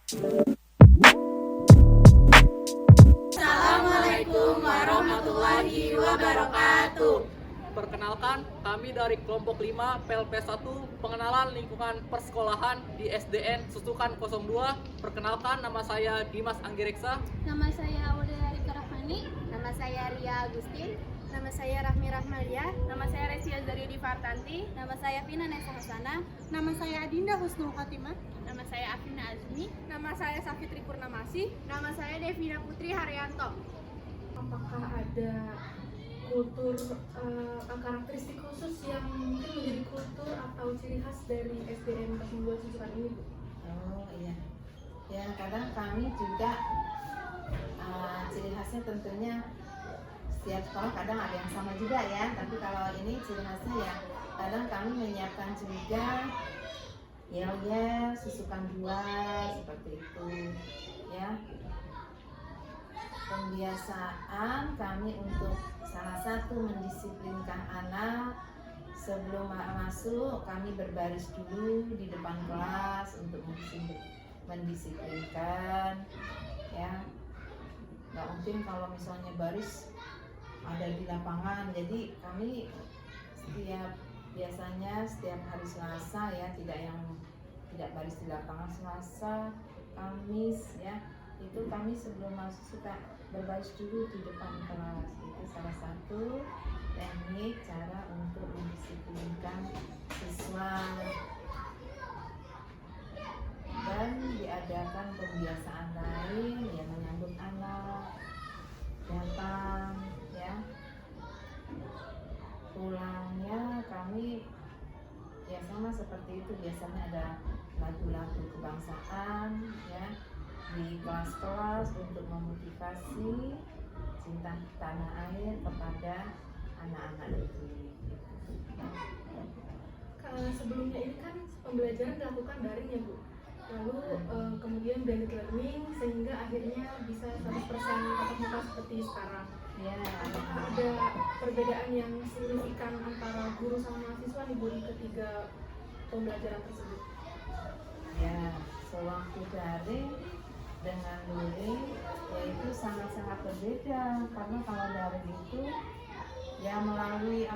Assalamualaikum warahmatullahi wabarakatuh. Perkenalkan, kami dari kelompok 5 PLP1 pengenalan lingkungan persekolahan di SDN Susukan 02. Perkenalkan, nama saya Dimas Anggireksa. Nama saya Aulia Rika Rahmani. Nama saya Ria Agustin. Nama saya Rahmi Rahmalia. Nama saya Resi Azariudi Fartanti. Nama saya Vina Nesa Hasana. Nama saya Adinda Husnul Khotimah. Nama saya Afina Azmi. Nama saya Safitri Purnamasi. Nama saya Devina Putri Haryanto. Apakah ada kultur karakteristik khusus yang mungkin menjadi kultur atau ciri khas dari SDN 02 Susukan ini, Bu? Oh iya, ya kadang kami juga ciri khasnya tentunya setiap sekolah kadang ada yang sama juga ya. Tapi kalau ini ciri khasnya ya kadang kami menyiapkan juga yel-yel, susukan 2 seperti itu ya. Pembiasaan kami untuk salah satu mendisiplinkan anak sebelum masuk, kami berbaris dulu di depan kelas untuk mendisiplinkan ya. Nggak mungkin kalau misalnya baris ada di lapangan, jadi kami biasanya setiap hari Selasa ya, tidak baris di lapangan. Selasa, Kamis ya, itu kami sebelum masuk suka berbaris dulu di depan kelas. Itu salah satu teknik cara untuk mendisiplinkan siswa. Dan diadakan pembiasaan lain ya, menyambut anak datang ya. Pulangnya kami ya sama seperti itu, biasanya ada lagu-lagu kebangsaan ya di kelas-kelas untuk memotivasi cinta tanah air kepada anak-anak didik. Sebelumnya ini kan pembelajaran dilakukan daring ya, Bu. Lalu kemudian blended learning sehingga akhirnya bisa 100% tatap muka seperti sekarang. Ya, Apakah ada perbedaan yang signifikan antara guru sama mahasiswa nih, Bu, di ketiga pembelajaran tersebut? ya, sewaktu daring dengan luring yaitu sangat-sangat berbeda, karena kalau daring itu ya melalui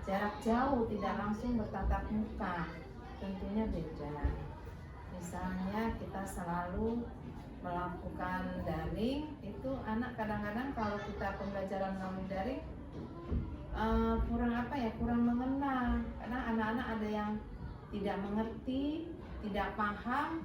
jarak jauh, tidak langsung bertatap muka, tentunya beda. Misalnya kita selalu melakukan daring, itu anak kadang-kadang kalau kita pembelajaran melalui daring kurang mengenal, karena anak-anak ada yang tidak mengerti, tidak paham,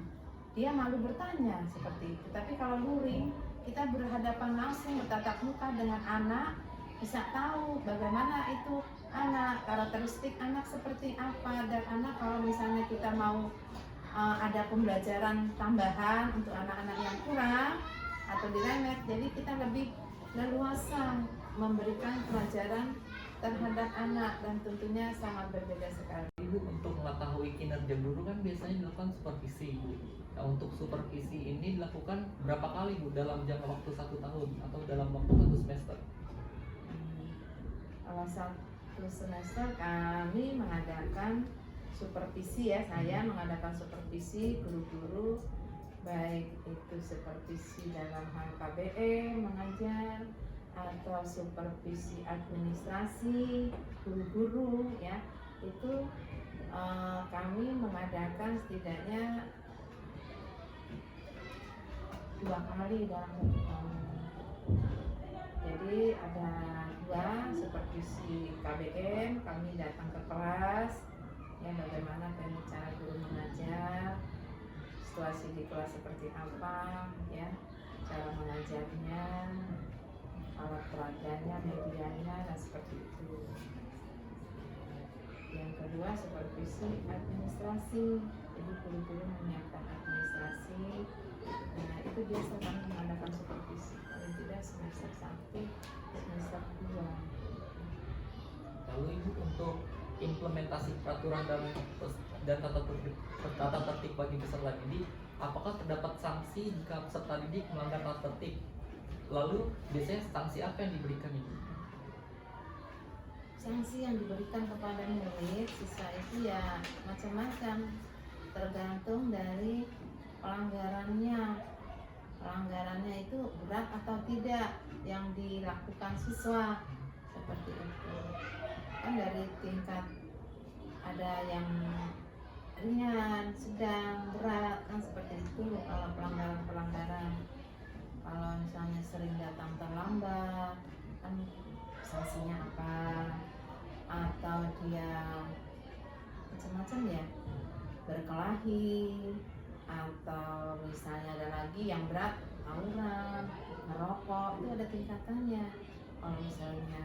dia malu bertanya seperti itu. Tapi kalau luring, kita berhadapan langsung, bertatap muka dengan anak, bisa tahu bagaimana itu anak, karakteristik anak seperti apa. Dan anak kalau misalnya kita mau ada pembelajaran tambahan untuk anak-anak yang kurang atau diremet, jadi kita lebih leluasa memberikan pelajaran terhadap anak, dan tentunya sangat berbeda sekali. Ibu, untuk mengetahui kinerja guru kan biasanya dilakukan supervisi, Bu. Nah, untuk supervisi ini dilakukan berapa kali, Bu, dalam jangka waktu 1 tahun atau dalam waktu 1 semester? Kalau 1 semester kami mengadakan supervisi ya, saya mengadakan supervisi guru-guru, baik itu supervisi dalam hal KBM mengajar atau supervisi administrasi guru-guru ya. Itu kami mengadakan setidaknya 2 kali dalam 1 tahun. Jadi ada 2 supervisi KBM, kami datang ke kelas ya, bagaimana teknik cara guru mengajar, situasi di kelas seperti apa ya, cara mengajarnya, alat peraganya, medianya, dan seperti itu. Yang kedua supervisi administrasi, jadi guru-guru menyiapkan administrasi. Nah, itu biasa kami mengadakan supervisi paling tidak semester 1, semester 2. Lalu Ibu, untuk implementasi peraturan dan tata tertib bagi peserta didik, apakah terdapat sanksi jika peserta didik melanggar tata tertib? Lalu biasanya sanksi apa yang diberikan, Ibu? Sanksi yang diberikan kepada murid siswa itu ya macam-macam, tergantung dari pelanggarannya. Pelanggarannya itu berat atau tidak yang dilakukan siswa, seperti itu. Kan dari tingkat ada yang ringan, sedang, berat, kan seperti itu kalau pelanggaran-pelanggaran. Kalau misalnya sering datang terlambat, kan sanksinya apa? Atau dia macam-macam ya, berkelahi, atau misalnya ada lagi yang berat, tawuran, merokok, itu ada tingkatannya. Kalau misalnya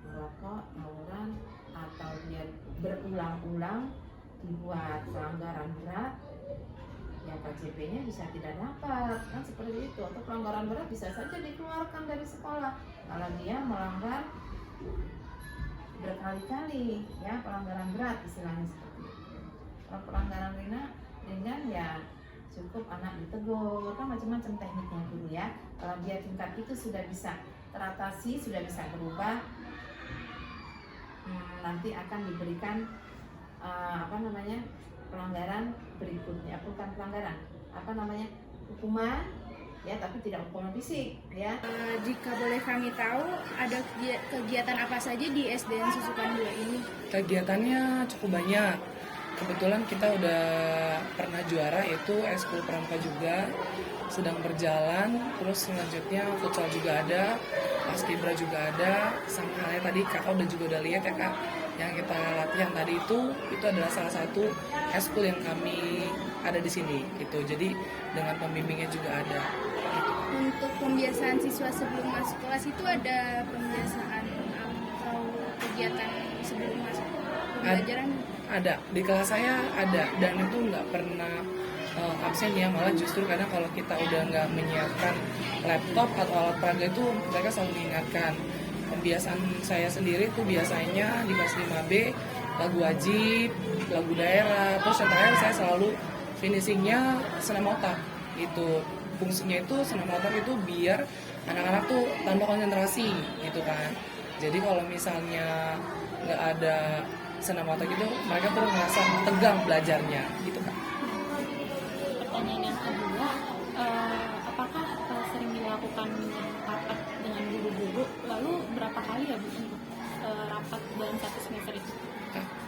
merokok, tawuran, atau dia berulang-ulang dibuat pelanggaran berat, ya KJP-nya bisa tidak dapat, kan seperti itu. Atau pelanggaran berat bisa saja dikeluarkan dari sekolah kalau dia melanggar berkali-kali, ya pelanggaran berat istilahnya seperti itu. Kalau pelanggaran ringan ya cukup anak ditegur, kan macam-macam tekniknya dulu ya. Kalau dia tingkat itu sudah bisa teratasi, sudah bisa berubah, nanti akan diberikan pelanggaran berikutnya, bukan pelanggaran, hukuman ya, tapi tidak hukuman fisik ya. Jika boleh kami tahu, ada kegiatan apa saja di SDN Susukan 2 ini? Kegiatannya cukup banyak. Kebetulan kita udah pernah juara, yaitu Eskul Pramuka juga sedang berjalan. Terus selanjutnya futsal juga ada, paskibra juga ada. Sama halnya tadi kakak udah lihat ya kak, yang kita latihan tadi itu adalah salah satu eskul yang kami ada di sini gitu. Jadi dengan pembimbingnya juga ada. Gitu. Untuk pembiasaan siswa sebelum masuk kelas itu ada pembiasaan atau kegiatan sebelum masuk pembelajaran? Ada, di kelas saya ada, dan itu nggak pernah absen ya. Malah justru kadang kalau kita udah nggak menyiapkan laptop atau alat peraga itu mereka selalu mengingatkan. Pembiasaan saya sendiri tuh biasanya di kelas 5B lagu wajib, lagu daerah, terus yang terakhir saya selalu finishingnya senam otak gitu. Fungsinya itu senam otak itu biar anak-anak tuh tambah konsentrasi gitu kan. Jadi kalau misalnya nggak ada senam otak itu mereka tuh merasa tegang belajarnya gitu kan. Pertanyaan yang kedua, apakah sering dilakukan rapat dengan guru-guru? Lalu berapa kali ya Bu untuk rapat dalam satu semester itu?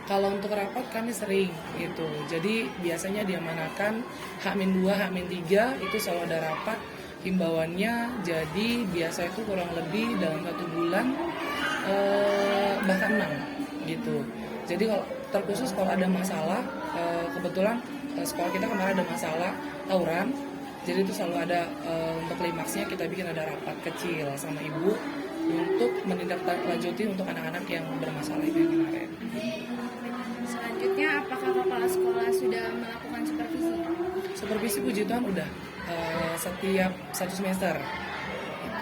Kalau untuk rapat kami sering gitu. Jadi biasanya diamanakan H-2, H-3 itu selalu ada rapat. Himbauannya jadi biasa itu kurang lebih dalam 1 bulan bahkan 6 gitu. Jadi kalau terkhusus kalau ada masalah, kebetulan sekolah kita kemarin ada masalah tawuran, jadi itu selalu ada untuk klimaksnya kita bikin ada rapat kecil sama ibu untuk menindaklanjuti untuk anak-anak yang bermasalah itu yang kemarin. Selanjutnya, apakah kepala sekolah sudah melakukan supervisi? Supervisi puji Tuhan udah setiap 1 semester.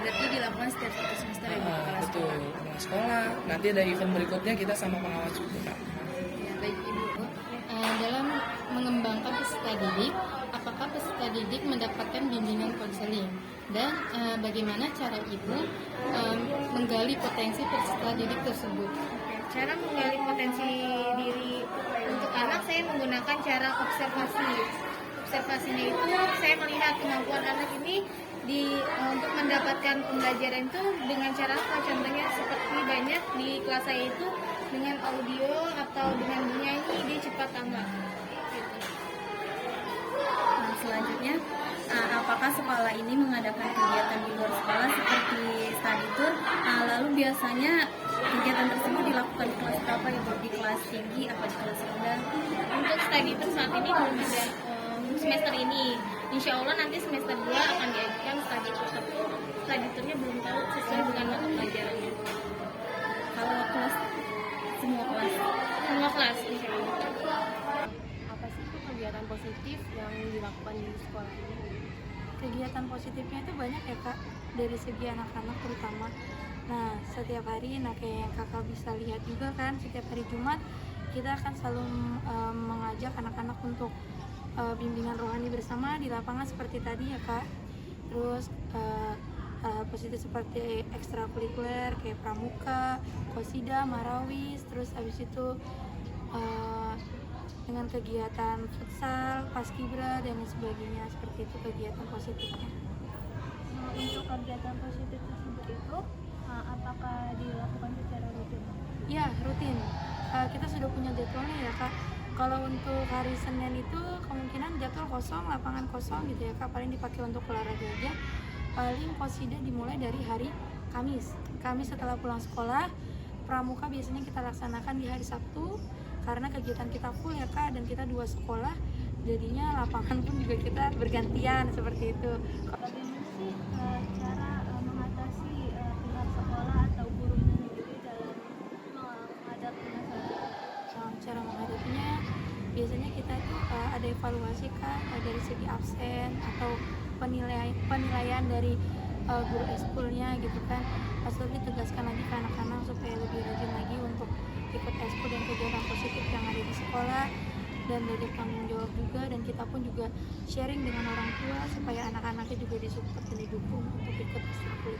Berarti dilakukan setiap 1 semester ya, kepala betul, kepala sekolah. Nanti ada event berikutnya kita sama pengawas juga. Ya, baik Ibu. Dalam mengembangkan peserta didik, apakah peserta didik mendapatkan bimbingan konseling? Dan bagaimana cara Ibu menggali potensi peserta didik tersebut? Cara menggali potensi diri untuk anak, saya menggunakan cara observasi. Observasinya itu saya melihat kemampuan anak ini untuk mendapatkan pembelajaran itu dengan cara apa? Contohnya seperti banyak di kelas saya itu dengan audio atau dengan bernyanyi dia cepat tanggap. Gitu. Nah, selanjutnya, apakah sekolah ini mengadakan kegiatan di luar sekolah seperti study tour? Lalu biasanya kegiatan tersebut dilakukan di kelas berapa ya? Di kelas tinggi atau di kelas rendah? Untuk study tour saat ini belum ada. Semester ini, insya Allah nanti semester 2 akan diajukan study tour. Study tournya belum tahu sesuai dengan mata pelajarannya. Kalau kelas, semua kelas? Semua kelas, insya Allah. Apa sih itu kegiatan positif yang dilakukan di sekolah ini? Kegiatan positifnya itu banyak ya kak, dari segi anak-anak terutama. Nah setiap hari, kayak yang kakak bisa lihat juga kan, setiap hari Jumat kita akan selalu mengajak anak-anak untuk bimbingan rohani bersama di lapangan seperti tadi ya kak. Terus positif seperti ekstrakurikuler kayak pramuka, qosidah, marawis. Terus habis itu dengan kegiatan futsal, paskibra dan lain sebagainya, seperti itu kegiatan positifnya. Untuk kegiatan positif tersebut itu apakah dilakukan secara rutin? Ya, rutin. Kita sudah punya jadwalnya ya Kak. Kalau untuk hari Senin itu kemungkinan jadwal kosong, lapangan kosong gitu ya Kak, paling dipakai untuk olahraga aja. Paling qasidah dimulai dari hari Kamis. Kamis setelah pulang sekolah, pramuka biasanya kita laksanakan di hari Sabtu karena kegiatan kita full ya Kak, dan kita 2 sekolah, jadinya lapangan pun juga kita bergantian seperti itu. Bagaimana sih cara mengatasi pihak sekolah atau gurunya sendiri dalam menghadapi masalah? Cara menghadapinya biasanya kita tuh ada evaluasi Kak, dari segi absen atau penilaian dari guru ekskulnya gitu kan. Lalu ditegaskan lagi ke anak-anak supaya lebih rajin lagi untuk ikut ekskul dan kegiatan positif yang ada di sekolah, dan dari tanggung jawab juga, dan kita pun juga sharing dengan orang tua supaya anak-anaknya juga disupport dan didukung untuk ikut ekskul.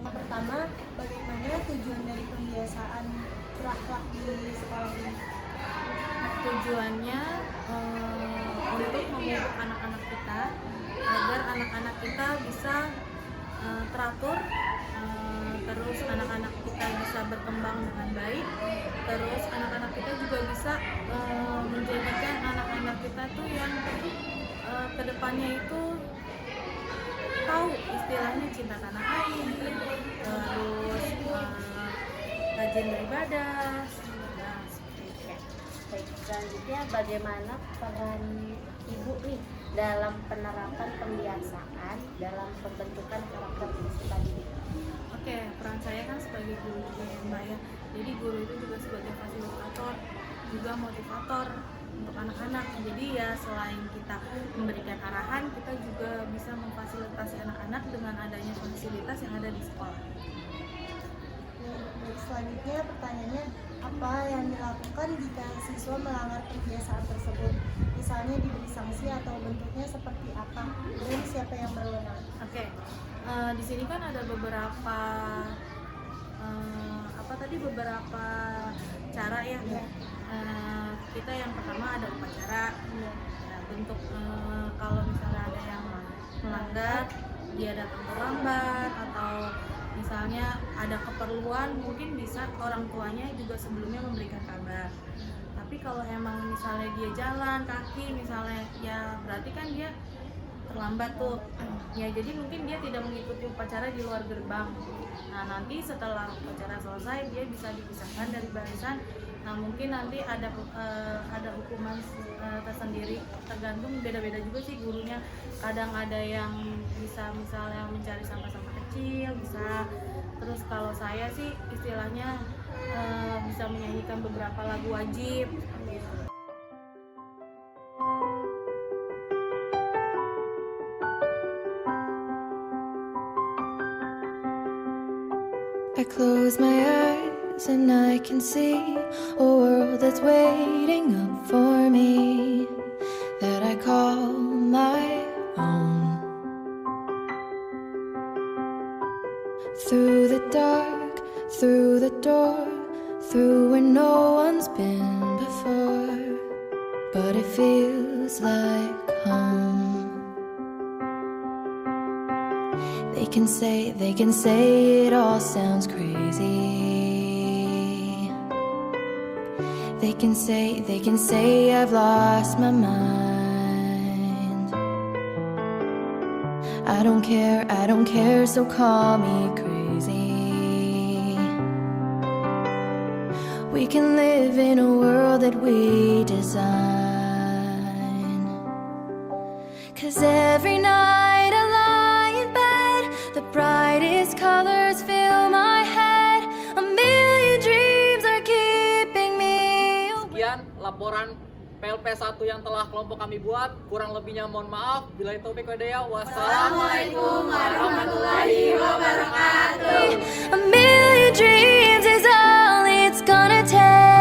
Pertama, bagaimana tujuan dari pembiasaan berakhlak di sekolah ini? Tujuannya untuk memupuk anak-anak kita agar anak-anak kita bisa teratur, terus anak-anak kita bisa berkembang dengan baik, terus anak-anak kita juga bisa menjadikan anak-anak kita tuh yang kedepannya itu tahu istilahnya cinta tanah air, terus rajin beribadah. Baik, selanjutnya bagaimana peran ibu nih dalam penerapan pembiasaan dalam pembentukan karakter peserta didik? Oke, peran saya kan sebagai guru juga ya Mbak ya. Jadi guru itu juga sebagai fasilitator, juga motivator untuk anak-anak. Jadi ya selain kita memberikan arahan, kita juga bisa memfasilitasi anak-anak dengan adanya fasilitas yang ada di sekolah. Selanjutnya pertanyaannya, apa yang dilakukan jika siswa melanggar kebiasaan tersebut? Misalnya diberi sanksi atau bentuknya seperti apa? Dan siapa yang berwenang? Oke, di sini kan ada beberapa beberapa cara ya. Kita yang pertama ada upacara. Nah, bentuk kalau misalnya ada yang melanggar, dia datang terlambat atau misalnya ada keperluan, mungkin bisa orang tuanya juga sebelumnya memberikan kabar. Tapi kalau emang misalnya dia jalan kaki misalnya, ya berarti kan dia terlambat tuh ya, jadi mungkin dia tidak mengikuti upacara di luar gerbang. Nah, nanti setelah upacara selesai dia bisa dipisahkan dari barisan. Nah, mungkin nanti ada hukuman tersendiri, tergantung beda-beda juga sih gurunya. Kadang ada yang bisa misalnya mencari sampah-sampah kecil, bisa. Terus kalau saya sih istilahnya bisa menyanyikan beberapa lagu wajib gitu. I close my eyes and I can see a world that's waiting up for me, that I call my own. Through the dark, through the door, through where no one's been before, but it feels like home. They can say it all sounds crazy. They can say I've lost my mind. I don't care, so call me crazy. We can live in a world that we design. 'Cause every night I lie in bed, the brightest colors fill my head. A million dreams are keeping me awake. Sekian laporan PLP 1 yang telah kelompok kami buat. Kurang lebihnya mohon maaf. Billahi taufiq wal hidayah. Wassalamualaikum warahmatullahi wabarakatuh. A million dreams is all it's gonna take.